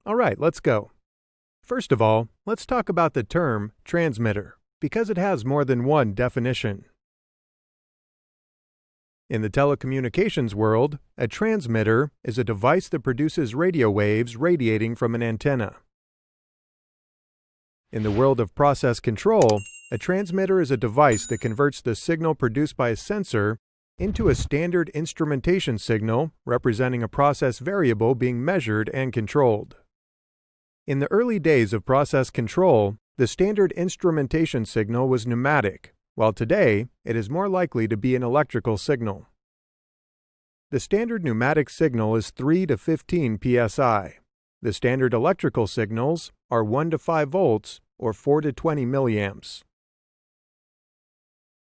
All right, let's go. First of all, let's talk about the term transmitter, because it has more than one definition. In the telecommunications world, a transmitter is a device that produces radio waves radiating from an antenna. In the world of process control, a transmitter is a device that converts the signal produced by a sensor into a standard instrumentation signal representing a process variable being measured and controlled. In the early days of process control, the standard instrumentation signal was pneumatic, while today it is more likely to be an electrical signal. The standard pneumatic signal is 3 to 15 psi. The standard electrical signals are 1 to 5 volts or 4 to 20 milliamps.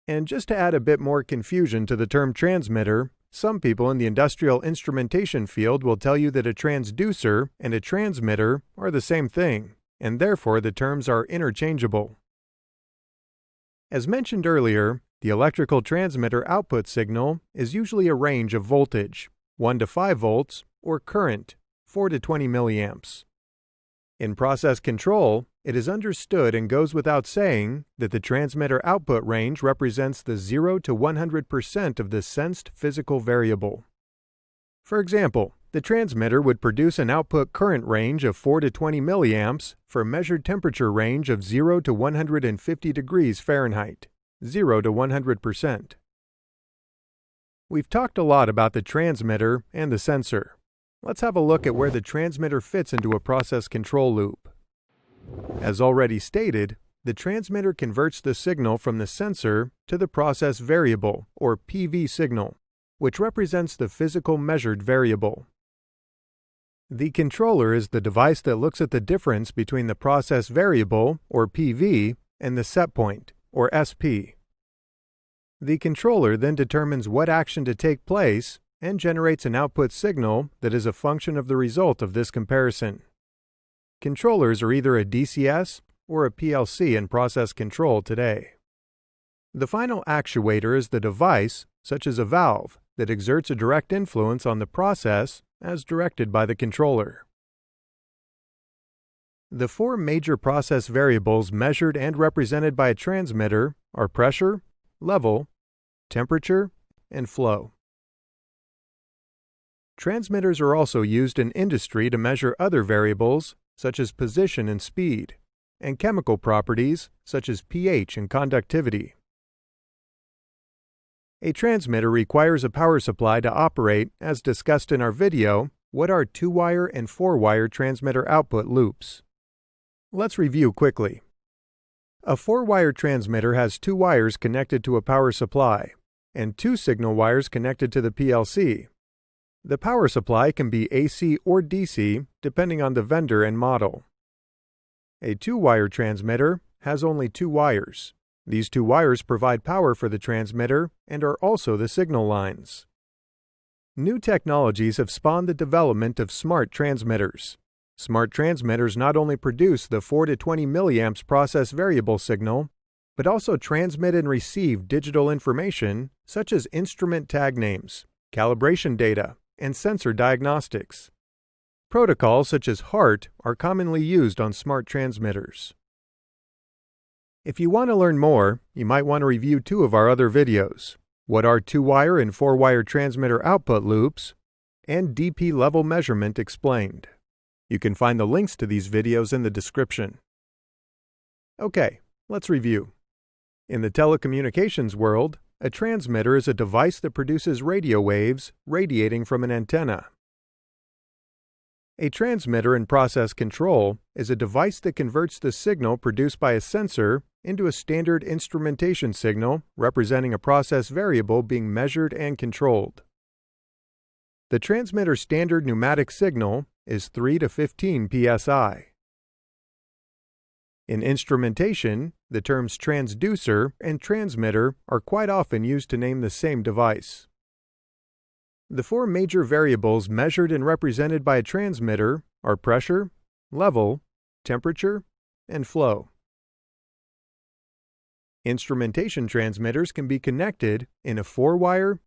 And just to add a bit more confusion to the term transmitter, some people in the industrial instrumentation field will tell you that a transducer and a transmitter are the same thing, and therefore the terms are interchangeable. As mentioned earlier, the electrical transmitter output signal is usually a range of voltage, 1 to 5 volts, or current, 4 to 20 milliamps. In process control, it is understood and goes without saying that the transmitter output range represents the 0 to 100% of the sensed physical variable. For example, the transmitter would produce an output current range of 4 to 20 milliamps for a measured temperature range of 0 to 150 degrees Fahrenheit, 0 to 100%. We've talked a lot about the transmitter and the sensor. Let's have a look at where the transmitter fits into a process control loop. As already stated, the transmitter converts the signal from the sensor to the process variable, or PV signal, which represents the physical measured variable. The controller is the device that looks at the difference between the process variable, or PV, and the set point, or SP. The controller then determines what action to take place and generates an output signal that is a function of the result of this comparison. Controllers are either a DCS or a PLC in process control today. The final actuator is the device, such as a valve, that exerts a direct influence on the process as directed by the controller. The four major process variables measured and represented by a transmitter are pressure, level, temperature, and flow. Transmitters are also used in industry to measure other variables such as position and speed, and chemical properties such as pH and conductivity. A transmitter requires a power supply to operate, as discussed in our video, what are 2-wire and 4-wire transmitter output loops. Let's review quickly. A 4-wire transmitter has 2 wires connected to a power supply, and 2 signal wires connected to the PLC. The power supply can be AC or DC, depending on the vendor and model. A 2-wire transmitter has only 2 wires. These 2 wires provide power for the transmitter and are also the signal lines. New technologies have spawned the development of smart transmitters. Smart transmitters not only produce the 4 to 20 milliamps process variable signal, but also transmit and receive digital information such as instrument tag names, calibration data, and sensor diagnostics. Protocols such as HART are commonly used on smart transmitters. If you want to learn more, you might want to review 2 of our other videos: what are 2-wire and 4-wire transmitter output loops, and DP level measurement explained. You can find the links to these videos in the description. Okay, let's review. In the telecommunications world, a transmitter is a device that produces radio waves radiating from an antenna. A transmitter in process control is a device that converts the signal produced by a sensor into a standard instrumentation signal representing a process variable being measured and controlled. The transmitter standard pneumatic signal is 3 to 15 psi. In instrumentation, the terms transducer and transmitter are quite often used to name the same device. The 4 major variables measured and represented by a transmitter are pressure, level, temperature, and flow. Instrumentation transmitters can be connected in a 4-wire,